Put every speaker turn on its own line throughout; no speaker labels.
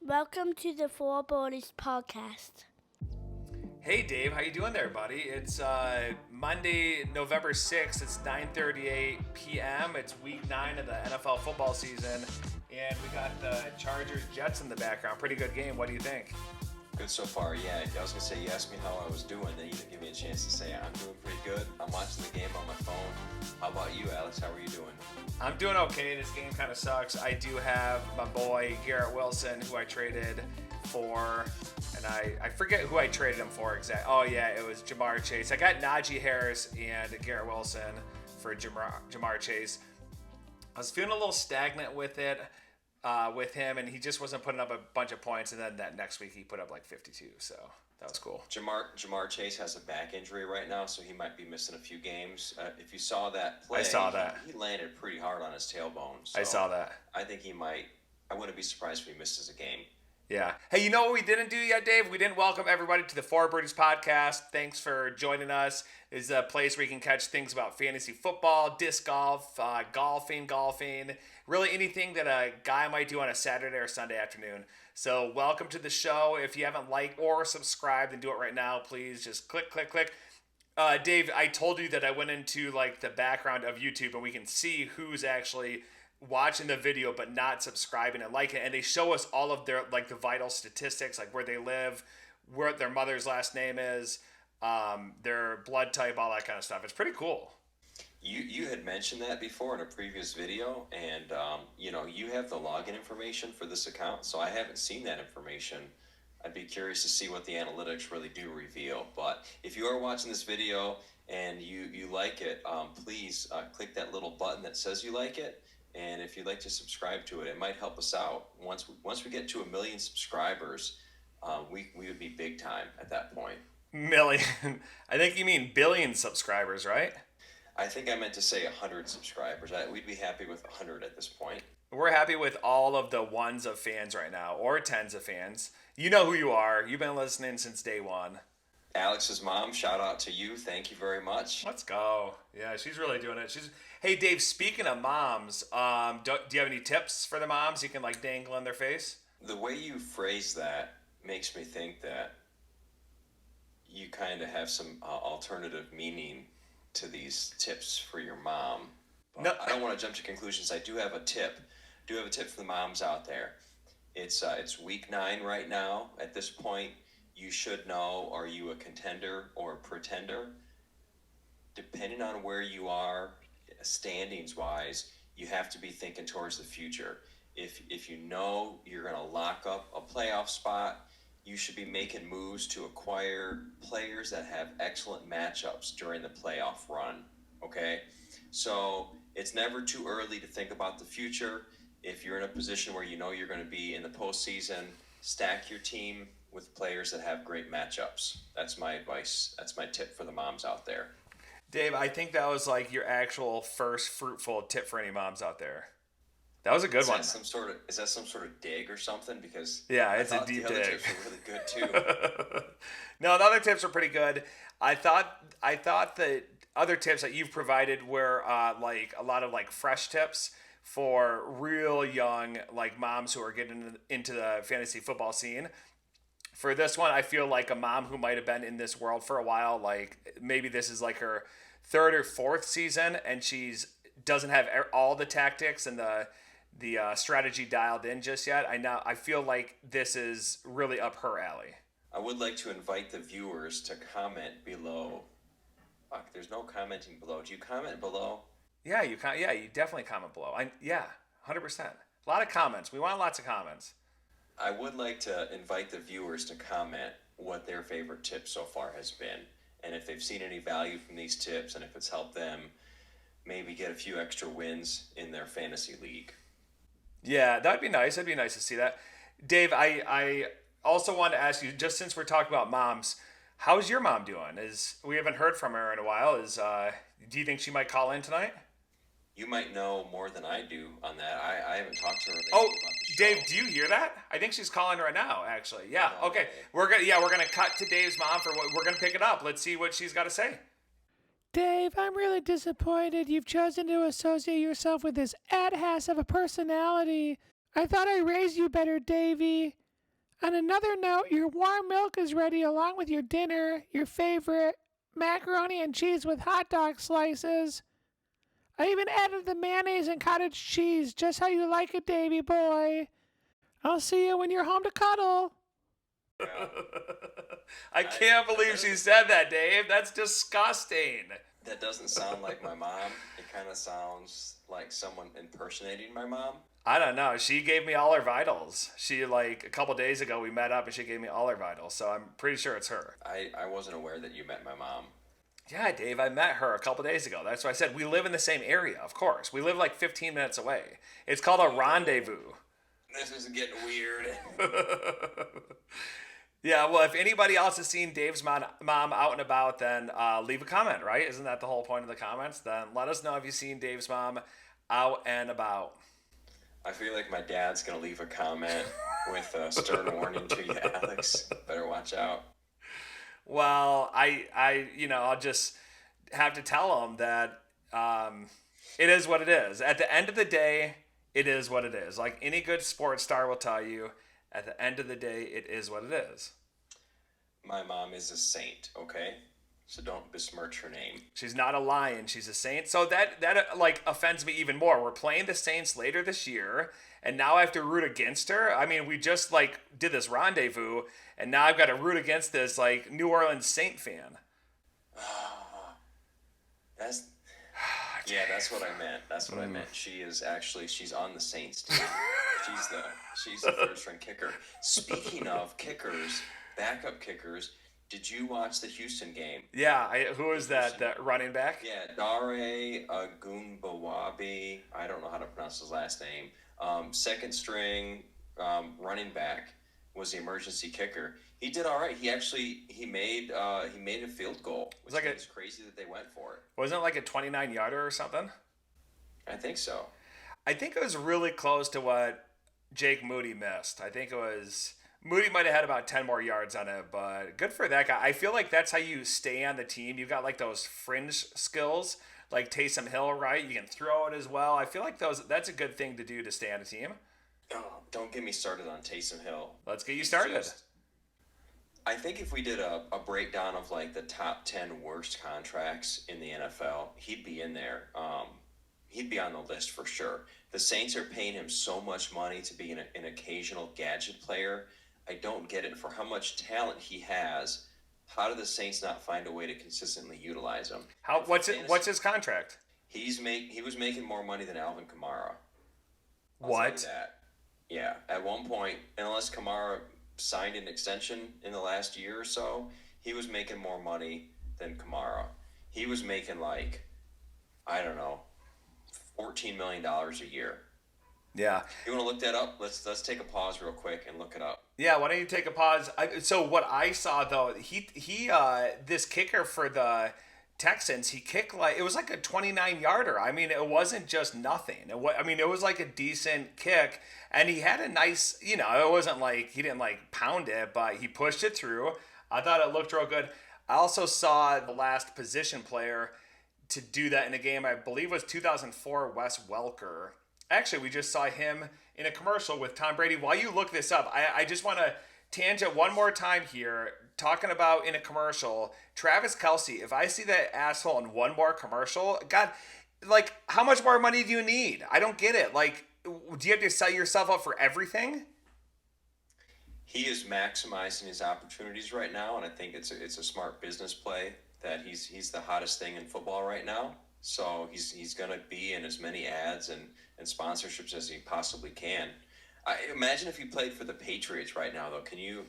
Welcome to the Four Borders podcast.
Hey Dave, how you doing there, buddy? It's Monday, November 6th. It's 9:38 p.m. It's week 9 of the NFL football season, and we got the Chargers-Jets in the background. Pretty good game. What do you think?
Good so far, yeah. I was going to say, you asked me how I was doing, then you didn't give me a chance to say I'm doing pretty good. I'm watching the game on my phone. How about you, Alex? How are you doing?
I'm doing okay. This game kind of sucks. I do have my boy Garrett Wilson, who I traded for, and I forget who I traded him for exactly. Oh yeah, it was Jamar Chase. I got Najee Harris and Garrett Wilson for Jamar Chase. I was feeling a little stagnant with it, with him, and he just wasn't putting up a bunch of points. And then that next week he put up like 52, so that was cool.
Jamar Chase has a back injury right now, so he might be missing a few games. If you saw that play,
I saw that.
He landed pretty hard on his tailbone. So
I saw that.
I think he might. I wouldn't be surprised if he misses a game.
Yeah. Hey, you know what we didn't do yet, Dave? We didn't welcome everybody to the Four Birdies podcast. Thanks for joining us. It's a place where you can catch things about fantasy football, disc golf, golfing, really anything that a guy might do on a Saturday or Sunday afternoon. So welcome to the show. If you haven't liked or subscribed, then do it right now. Please just click. Dave, I told you that I went into like the background of YouTube and we can see who's actually watching the video but not subscribing and liking it, and they show us all of their like the vital statistics, like where they live, where their mother's last name is, their blood type, all that kind of stuff. It's pretty cool.
You had mentioned that before in a previous video, and you have the login information for this account, so I haven't seen that information. I'd be curious to see what the analytics really do reveal. But if you are watching this video and you like it, please click that little button that says you like it. And if you'd like to subscribe to it, it might help us out. Once we get to 1 million subscribers, we would be big time at that point.
Million. I think you mean billion subscribers, right?
I think I meant to say 100 subscribers. We'd be happy with 100 at this point.
We're happy with all of the ones of fans right now, or tens of fans. You know who you are. You've been listening since day one.
Alex's mom, shout out to you. Thank you very much.
Let's go. Yeah, she's really doing it. Hey, Dave, speaking of moms, do you have any tips for the moms you can like dangle in their face?
The way you phrase that makes me think that you kind of have some alternative meaning to these tips for your mom. But no, I don't want to jump to conclusions. I do have a tip. For the moms out there. It's week 9 right now. At this point, you should know, are you a contender or a pretender? Depending on where you are, standings-wise, you have to be thinking towards the future. If you know you're going to lock up a playoff spot, you should be making moves to acquire players that have excellent matchups during the playoff run, okay? So it's never too early to think about the future. If you're in a position where you know you're going to be in the postseason, stack your team with players that have great matchups. That's my advice. That's my tip for the moms out there.
Dave, I think that was like your actual first fruitful tip for any moms out there. That was a good one.
Is that some sort of dig or something? Because
yeah, it's a deep dig.
The other tips are really good too.
No, the other tips are pretty good. I thought the other tips that you've provided were like a lot of like fresh tips for real young like moms who are getting into the fantasy football scene. For this one, I feel like a mom who might have been in this world for a while, like maybe this is like her 3rd or 4th season, and doesn't have all the tactics and the strategy dialed in just yet. I feel like this is really up her alley.
I would like to invite the viewers to comment below. Fuck, there's no commenting below. Do you comment below?
Yeah, you definitely comment below. 100%. A lot of comments. We want lots of comments.
I would like to invite the viewers to comment what their favorite tip so far has been, and if they've seen any value from these tips, and if it's helped them maybe get a few extra wins in their fantasy league.
Yeah, that'd be nice. It'd be nice to see that. Dave, I also wanted to ask you, just since we're talking about moms, how's your mom doing? We haven't heard from her in a while. Do you think she might call in tonight?
You might know more than I do on that. I haven't talked to her lately
Oh,
about the show.
Dave, do you hear that? I think she's calling right now, actually. Yeah, okay. We're gonna cut to Dave's mom we're gonna pick it up. Let's see what she's got to say.
Dave, I'm really disappointed you've chosen to associate yourself with this ass of a personality. I thought I raised you better, Davey. On another note, your warm milk is ready along with your dinner, your favorite macaroni and cheese with hot dog slices. I even added the mayonnaise and cottage cheese, just how you like it, Davy boy. I'll see you when you're home to cuddle.
I can't believe she said that, Dave. That's disgusting.
That doesn't sound like my mom. It kind of sounds like someone impersonating my mom.
I don't know. She gave me all her vitals. She, like, a couple days ago, we met up and she gave me all her vitals. So I'm pretty sure it's her.
I wasn't aware that you met my mom.
Yeah, Dave, I met her a couple days ago. That's why I said we live in the same area, of course. We live like 15 minutes away. It's called a rendezvous.
This is getting weird.
Yeah, well, if anybody else has seen Dave's mom out and about, then leave a comment, right? Isn't that the whole point of the comments? Then let us know if you've seen Dave's mom out and about.
I feel like my dad's going to leave a comment with a stern warning to you, Alex. Better watch out.
Well, I'll just have to tell him that it is what it is. At the end of the day, it is what it is. Like any good sports star will tell you, at the end of the day, it is what it is.
My mom is a saint, okay? So don't besmirch her name.
She's not a lion. She's a saint. So that like offends me even more. We're playing the Saints later this year, and now I have to root against her. I mean, we just like did this rendezvous, and now I've got to root against this like New Orleans Saint fan.
That's what I meant. That's what I meant. She's on the Saints team. She's the third string kicker. Speaking of kickers, backup kickers, did you watch the Houston game?
Yeah, who is that? That running back?
Yeah, Dare Agunbawabi. I don't know how to pronounce his last name. Second string running back was the emergency kicker. He did all right. He made a field goal, which is crazy that they went for it.
Wasn't it like a 29-yarder or something?
I think so.
I think it was really close to what Jake Moody missed. I think it was Moody might have had about 10 more yards on it, but good for that guy. I feel like that's how you stay on the team. You've got like those fringe skills, like Taysom Hill, right? You can throw it as well. I feel like that's a good thing to do to stay on a team.
Oh, don't get me started on Taysom Hill.
Let's get you started.
I think if we did a breakdown of like the top 10 worst contracts in the NFL, he'd be in there. He'd be on the list for sure. The Saints are paying him so much money to be an occasional gadget player. I don't get it. For how much talent he has, how do the Saints not find a way to consistently utilize him?
What's his contract?
He was making more money than Alvin Kamara.
What?
That. Yeah, at one point, unless Kamara signed an extension in the last year or so, he was making more money than Kamara. He was making like, I don't know, $14 million a year.
Yeah.
You want to look that up? Let's take a pause real quick and look it up.
Yeah, why don't you take a pause? So what I saw though, he this kicker for the Texans, he kicked like it was like a 29-yarder. I mean, it wasn't just nothing. It was like a decent kick, and he had a nice, it wasn't like he didn't like pound it, but he pushed it through. I thought it looked real good. I also saw the last position player to do that in a game, I believe was 2004, Wes Welker. Actually, we just saw him in a commercial with Tom Brady. While you look this up, I just want to tangent one more time here, talking about in a commercial, Travis Kelce. If I see that asshole in one more commercial, God, like, how much more money do you need? I don't get it. Like, do you have to set yourself up for everything?
He is maximizing his opportunities right now, and I think it's a smart business play that he's the hottest thing in football right now. So he's going to be in as many ads and sponsorships as he possibly can. I imagine if he played for the Patriots right now, though. Can you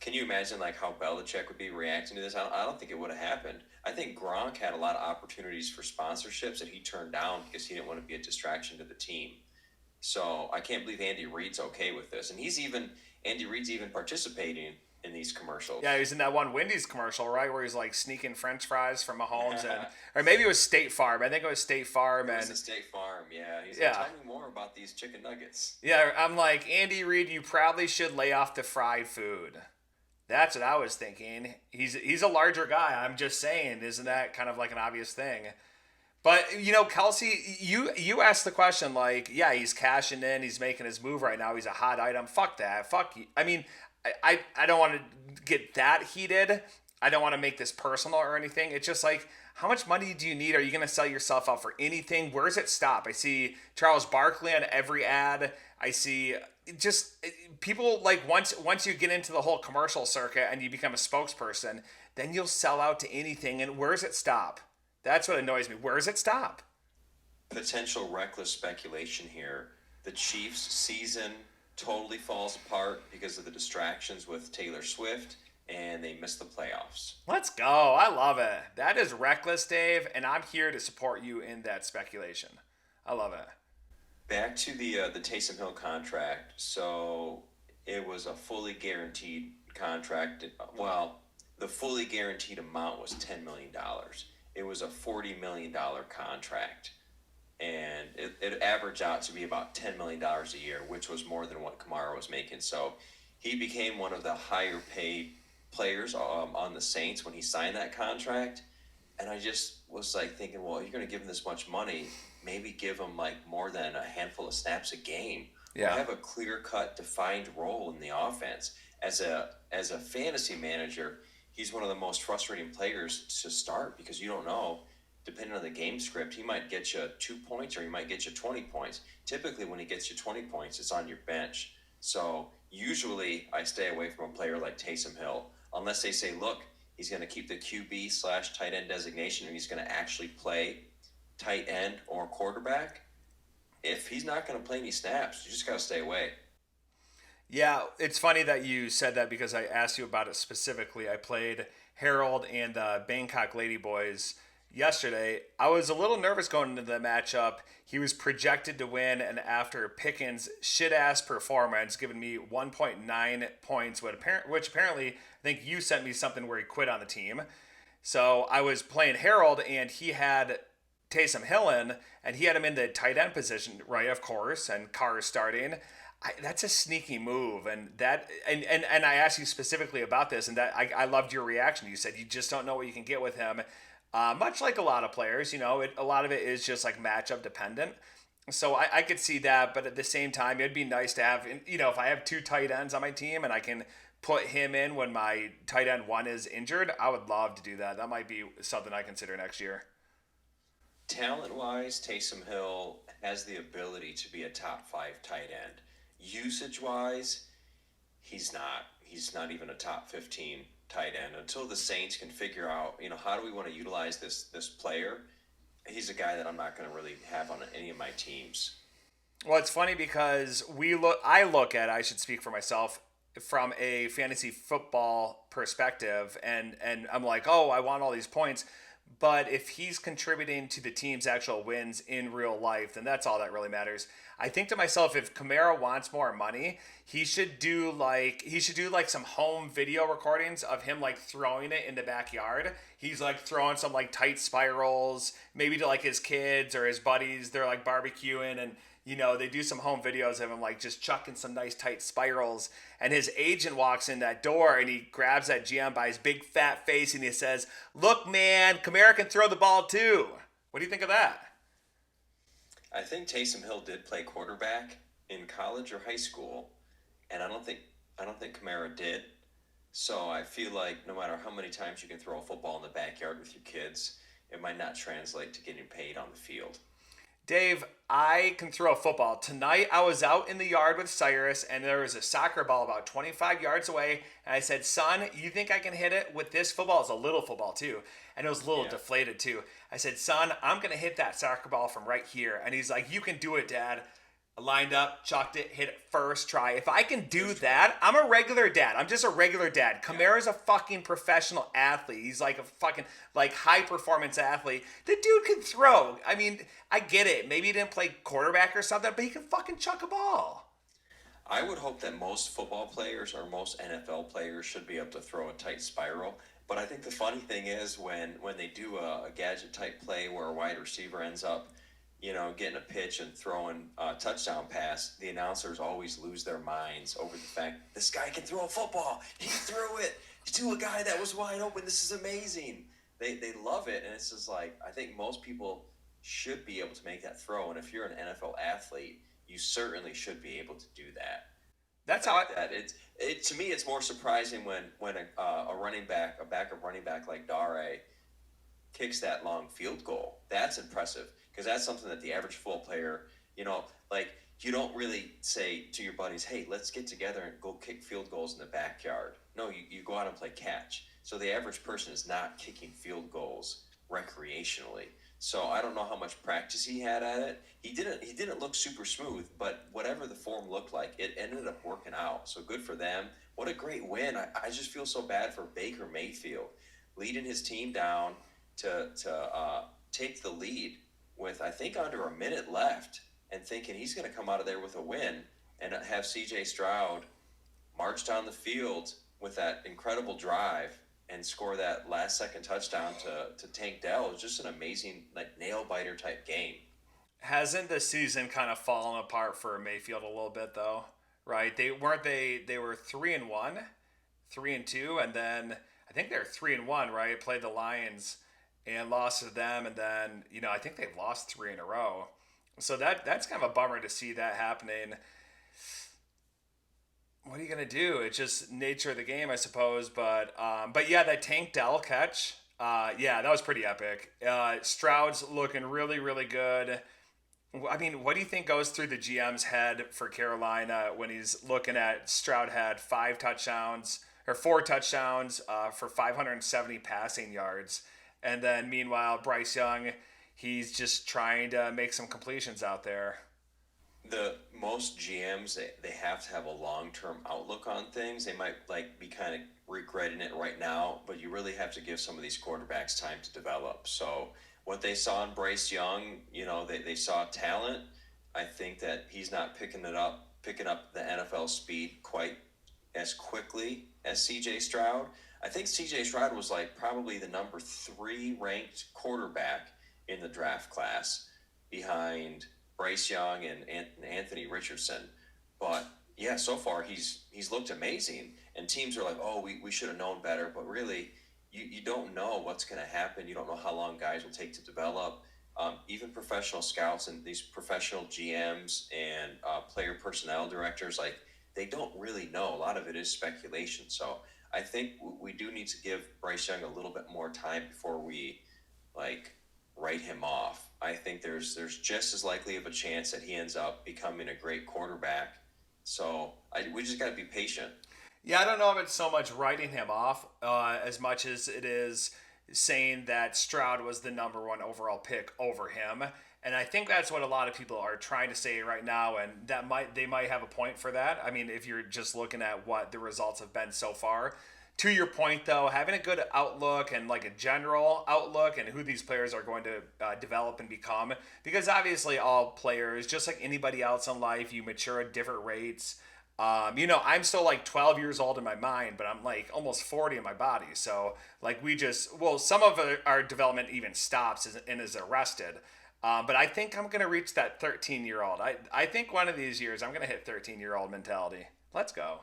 imagine like how Belichick would be reacting to this? I don't think it would have happened. I think Gronk had a lot of opportunities for sponsorships that he turned down because he didn't want to be a distraction to the team. So I can't believe Andy Reid's okay with this, and Andy Reid's even participating in these commercials.
Yeah, he was in that one Wendy's commercial, right, where he's like sneaking French fries from Mahomes, or maybe it was State Farm. I think it was State Farm.
It was a State Farm, yeah. He's like, tell me more about these chicken nuggets.
Yeah, I'm like, Andy Reid, you probably should lay off the fried food. That's what I was thinking. He's a larger guy. I'm just saying, isn't that kind of like an obvious thing? But, Kelce, you asked the question, like, yeah, he's cashing in. He's making his move right now. He's a hot item. Fuck that. Fuck you. I mean, I don't want to get that heated. I don't want to make this personal or anything. It's just like, how much money do you need? Are you going to sell yourself out for anything? Where does it stop? I see Charles Barkley on every ad. I see just people like once you get into the whole commercial circuit and you become a spokesperson, then you'll sell out to anything. And where does it stop? That's what annoys me. Where does it stop?
Potential reckless speculation here. The Chiefs' season totally falls apart because of the distractions with Taylor Swift, and they miss the playoffs.
Let's go. I love it. That is reckless, Dave, and I'm here to support you in that speculation. I love it.
Back to the Taysom Hill contract. So it was a fully guaranteed contract. Well, the fully guaranteed amount was $10 million. It was a $40 million contract. And it averaged out to be about $10 million a year, which was more than what Kamara was making. So he became one of the higher paid players on the Saints when he signed that contract. And I just was like thinking, well, you're going to give him this much money, maybe give him like more than a handful of snaps a game.
Yeah.
Or have a clear-cut, defined role in the offense. As a fantasy manager, he's one of the most frustrating players to start because you don't know. Depending on the game script, he might get you 2 points or he might get you 20 points. Typically, when he gets you 20 points, it's on your bench. So usually, I stay away from a player like Taysom Hill unless they say, look, he's going to keep the QB/tight end designation and he's going to actually play tight end or quarterback. If he's not going to play any snaps, you just got to stay away.
Yeah, it's funny that you said that because I asked you about it specifically. I played Harold and the Bangkok Ladyboys yesterday. I was a little nervous going into the matchup. He was projected to win, and after Pickens' shit-ass performance, giving me 1.9 points, which apparently, I think you sent me something where he quit on the team. So I was playing Harold, and he had Taysom Hill in, and he had him in the tight end position, right, of course, and Carr starting. That's a sneaky move, and I asked you specifically about this, and that I loved your reaction. You said you just don't know what you can get with him. Much like a lot of players, a lot of it is just like matchup dependent. So I could see that, but at the same time, it'd be nice to have, if I have 2 tight ends on my team and I can put him in when my tight end 1 is injured, I would love to do that. That might be something I consider next year.
Talent-wise, Taysom Hill has the ability to be a top 5 tight end. Usage-wise, he's not. He's not even a top 15 tight end until the Saints can figure out, how do we want to utilize this player. He's a guy that I'm not going to really have on any of my teams.
Well, it's funny because I should speak for myself from a fantasy football perspective, and I'm like, oh, I want all these points. But if he's contributing to the team's actual wins in real life, then that's all that really matters. I think to myself, if Kamara wants more money, he should do like some home video recordings of him like throwing it in the backyard. He's like throwing some like tight spirals, maybe to like his kids or his buddies. They're like barbecuing, and they do some home videos of him like just chucking some nice tight spirals. And his agent walks in that door and he grabs that GM by his big fat face and he says, "Look, man, Kamara can throw the ball too." What do you think of that?
I think Taysom Hill did play quarterback in college or high school, and I don't think Kamara did. So I feel like no matter how many times you can throw a football in the backyard with your kids, it might not translate to getting paid on the field.
Dave, I can throw a football. Tonight I was out in the yard with Cyrus and there was a soccer ball about 25 yards away. And I said, "Son, you think I can hit it with this football?" It's a little football too. And it was a little deflated too. I said, "Son, I'm going to hit that soccer ball from right here." And he's like, "You can do it, Dad." I lined up, chucked it, hit it first try. If I can do that, I'm a regular dad. I'm just a regular dad. Kamara's a fucking professional athlete. He's like a fucking high performance athlete. The dude can throw. I mean, I get it. Maybe he didn't play quarterback or something, but he can fucking chuck a ball.
I would hope that most football players or most NFL players should be able to throw a tight spiral. But I think the funny thing is when they do a gadget type play where a wide receiver ends up getting a pitch and throwing a touchdown pass, the announcers always lose their minds over the fact this guy can throw a football. He threw it to a guy that was wide open. This is amazing. They love it, and it's just like I think most people should be able to make that throw. And if you're an NFL athlete, you certainly should be able to do that.
That's how I.
That it to me, it's more surprising when a running back, a backup running back like Dare kicks that long field goal. That's impressive because that's something that the average football player, like you don't really say to your buddies, "Hey, let's get together and go kick field goals in the backyard." No, you go out and play catch. So the average person is not kicking field goals recreationally. So I don't know how much practice he had at it. He didn't look super smooth, but whatever the form looked like, it ended up working out. So good for them. What a great win. I just feel so bad for Baker Mayfield leading his team down to take the lead with I think under a minute left and thinking he's going to come out of there with a win and have C.J. Stroud march down the field with that incredible drive and score that last second touchdown to Tank Dell. It was just an amazing like nail biter type game.
Hasn't the season kind of fallen apart for Mayfield a little bit though? Right? They were 3-1, 3-2, and then I think they're 3-1, right? Played the Lions and lost to them, and then I think they've lost three in a row. So that's kind of a bummer to see that happening. What are you gonna do? It's just nature of the game, I suppose. But yeah, that Tank Dell catch, yeah, that was pretty epic. Stroud's looking really, really good. I mean, what do you think goes through the GM's head for Carolina when he's looking at Stroud had 4 touchdowns for 570 passing yards, and then meanwhile Bryce Young, he's just trying to make some completions out there.
The most GMs they have to have a long-term outlook on things. They might like be kind of regretting it right now, but you really have to give some of these quarterbacks time to develop. So what they saw in Bryce Young, they saw talent. I think that he's not picking up the NFL speed quite as quickly as CJ Stroud. I think CJ Stroud was like probably the number 3 ranked quarterback in the draft class behind Bryce Young and Anthony Richardson. But yeah, so far he's looked amazing. And teams are like, oh, we should have known better. But really, you don't know what's going to happen. You don't know how long guys will take to develop. Even professional scouts and these professional GMs and player personnel directors, like they don't really know. A lot of it is speculation. So I think we do need to give Bryce Young a little bit more time before we like write him off. I think there's just as likely of a chance that he ends up becoming a great quarterback. So we just got to be patient.
Yeah, I don't know if it's so much writing him off as much as it is saying that Stroud was the number 1 overall pick over him. And I think that's what a lot of people are trying to say right now, and they might have a point for that. I mean, if you're just looking at what the results have been so far. To your point, though, having a good outlook and like a general outlook and who these players are going to develop and become, because obviously all players, just like anybody else in life, you mature at different rates. I'm still like 12 years old in my mind, but I'm like almost 40 in my body. So like some of our development even stops and is arrested. But I think I'm going to reach that 13-year-old. I think one of these years I'm going to hit 13-year-old mentality. Let's go.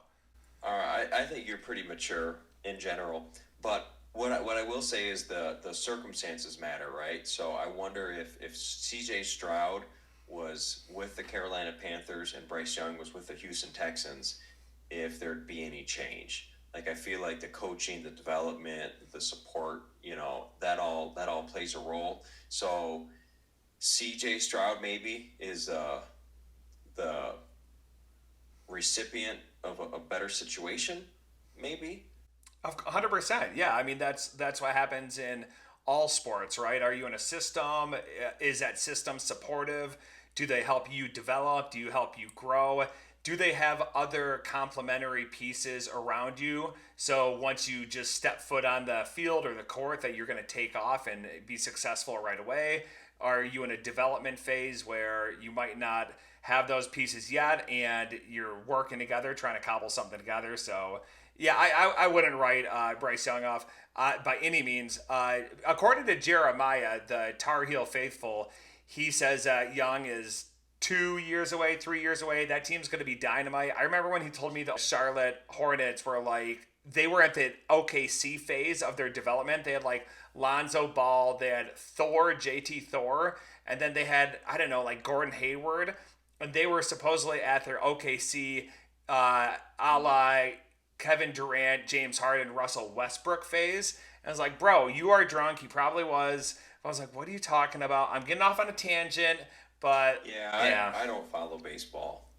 All right, I think you're pretty mature in general, but what I will say is the circumstances matter, right? So I wonder if C.J. Stroud was with the Carolina Panthers and Bryce Young was with the Houston Texans, if there'd be any change. Like I feel like the coaching, the development, the support, that all plays a role. So C.J. Stroud maybe is the recipient of a better situation, maybe.
100%. Yeah, I mean that's what happens in all sports, right? Are you in a system? Is that system supportive? Do they help you develop? Do you help you grow? Do they have other complementary pieces around you? So once you just step foot on the field or the court that you're going to take off and be successful right away? Are you in a development phase where you might not have those pieces yet and you're working together, trying to cobble something together? So yeah, I wouldn't write Bryce Young off by any means. According to Jeremiah, the Tar Heel faithful, he says Young is 2 years away, 3 years away. That team's going to be dynamite. I remember when he told me the Charlotte Hornets were like, they were at the OKC phase of their development. They had like Lonzo Ball, they had JT Thor, and then they had, I don't know, like Gordon Hayward. And they were supposedly at their OKC a la Kevin Durant, James Harden, Russell Westbrook phase. And I was like, bro, you are drunk. He probably was. I was like, what are you talking about? I'm getting off on a tangent, but
Yeah, I don't follow baseball.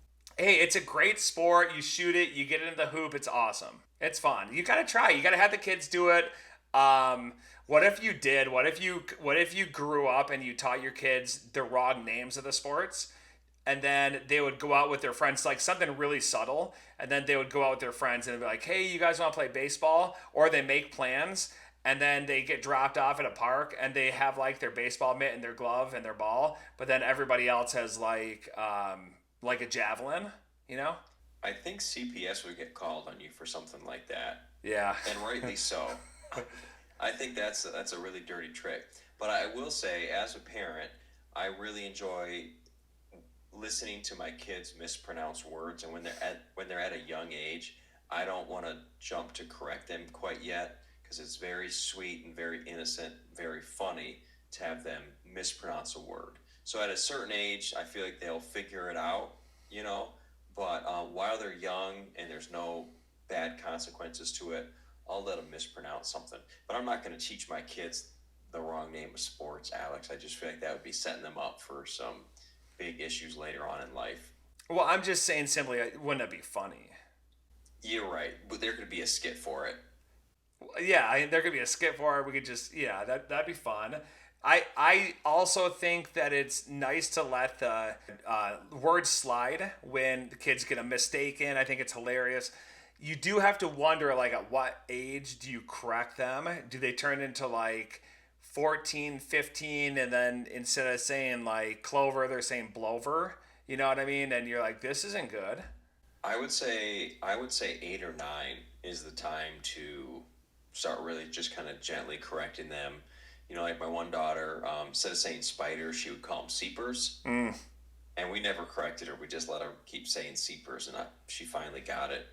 hey, it's a great sport. You shoot it, you get into the hoop. It's awesome. It's fun. You gotta try. You gotta have the kids do it. What if you did? What if you grew up and you taught your kids the wrong names of the sports? And then they would go out with their friends, like something really subtle. And then they would go out with their friends and be like, hey, you guys want to play baseball? Or they make plans and then they get dropped off at a park and they have like their baseball mitt and their glove and their ball. But then everybody else has like a javelin, you know?
I think CPS would get called on you for something like that.
Yeah.
And rightly so. I think that's a really dirty trick. But I will say, as a parent, I really enjoy listening to my kids mispronounce words, and when they're at a young age, I don't want to jump to correct them quite yet because it's very sweet and very innocent, very funny to have them mispronounce a word. So at a certain age, I feel like they'll figure it out, you know. But while they're young and there's no bad consequences to it, I'll let them mispronounce something. But I'm not going to teach my kids the wrong name of sports, Alex. I just feel like that would be setting them up for some big issues later on in life.
Well, I'm just saying simply, wouldn't it be funny?
You're right, but there could be a skit for it.
Yeah, there could be a skit for it. We could just, yeah, that'd be fun. I also think that it's nice to let the words slide when the kids get a mistake in. I think it's hilarious. You do have to wonder, like, at what age do you correct them? Do they turn into, like, 14, 15, and then instead of saying, like, clover, they're saying blover? You know what I mean? And you're like, this isn't good.
I would say 8 or 9 is the time to start really just kind of gently correcting them. You know, like my one daughter, instead of saying spiders, she would call them seepers. And we never corrected her. We just let her keep saying seepers, and she finally got it.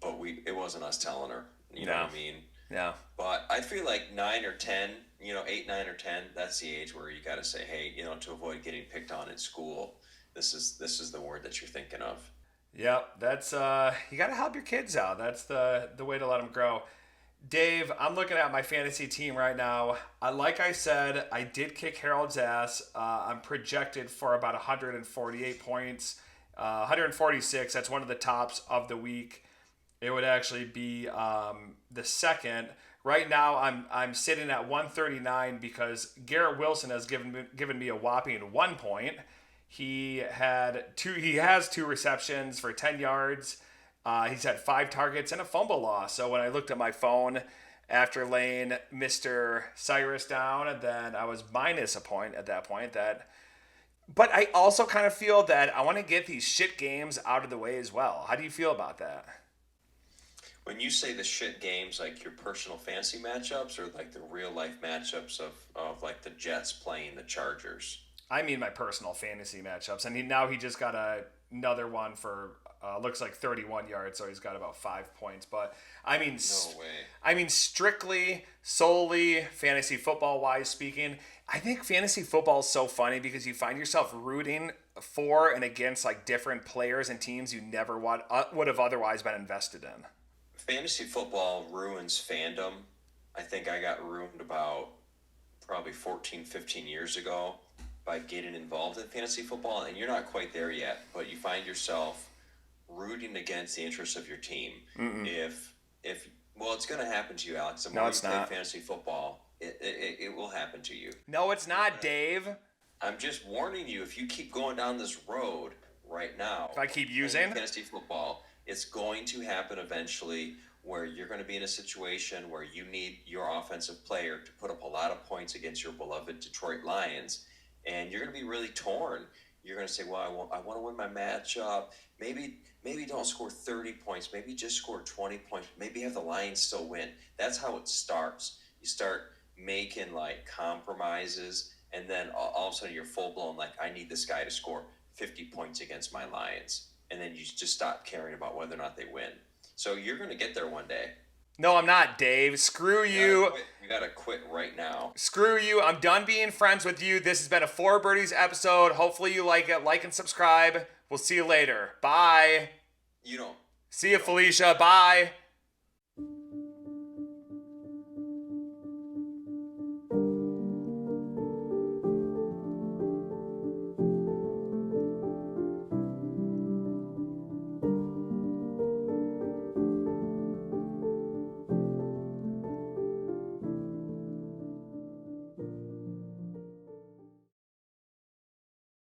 But it wasn't us telling her. You know what I mean?
Yeah.
But I feel like 9 or 10, 8, 9, or 10, that's the age where you got to say, hey, to avoid getting picked on in school, this is the word that you're thinking of.
Yep, that's you got to help your kids out. That's the way to let them grow. Dave, I'm looking at my fantasy team right now. Like I said, I did kick Harold's ass. I'm projected for about 148 points, 146. That's one of the tops of the week. It would actually be the second. Right now, I'm sitting at 139 because Garrett Wilson has given me a whopping 1 point. He has 2 receptions for 10 yards. He's had 5 targets and a fumble loss. So when I looked at my phone after laying Mr. Cyrus down, then I was minus a point at that point. But I also kind of feel that I want to get these shit games out of the way as well. How do you feel about that?
When you say the shit games, like your personal fantasy matchups or like the real life matchups of like the Jets playing the Chargers?
I mean my personal fantasy matchups. And now he just got another one for looks like 31 yards, so he's got about 5 points. But I mean,
no way.
I mean solely fantasy football wise speaking, I think fantasy football is so funny because you find yourself rooting for and against like different players and teams you never would have otherwise been invested in.
Fantasy football ruins fandom. I think I got ruined about probably 14, 15 years ago by getting involved in fantasy football, and you're not quite there yet, but you find yourself rooting against the interests of your team. If well, it's going to happen to you, Alex. The more you play fantasy football, it will happen to you.
No, it's not, Dave.
I'm just warning you, if you keep going down this road right now,
if I keep using
fantasy football, it's going to happen eventually where you're going to be in a situation where you need your offensive player to put up a lot of points against your beloved Detroit Lions, and you're going to be really torn. You're going to say, well, I want to win my matchup. Maybe don't score 30 points. Maybe just score 20 points. Maybe have the Lions still win. That's how it starts. You start making like compromises, and then all of a sudden you're full blown like, I need this guy to score 50 points against my Lions. And then you just stop caring about whether or not they win. So you're going to get there one day.
No, I'm not, Dave. Screw you.
You got to quit right now.
Screw you. I'm done being friends with you. This has been a Four Birdies episode. Hopefully you like it. Like and subscribe. We'll see you later. Bye. See you, Felicia. Bye.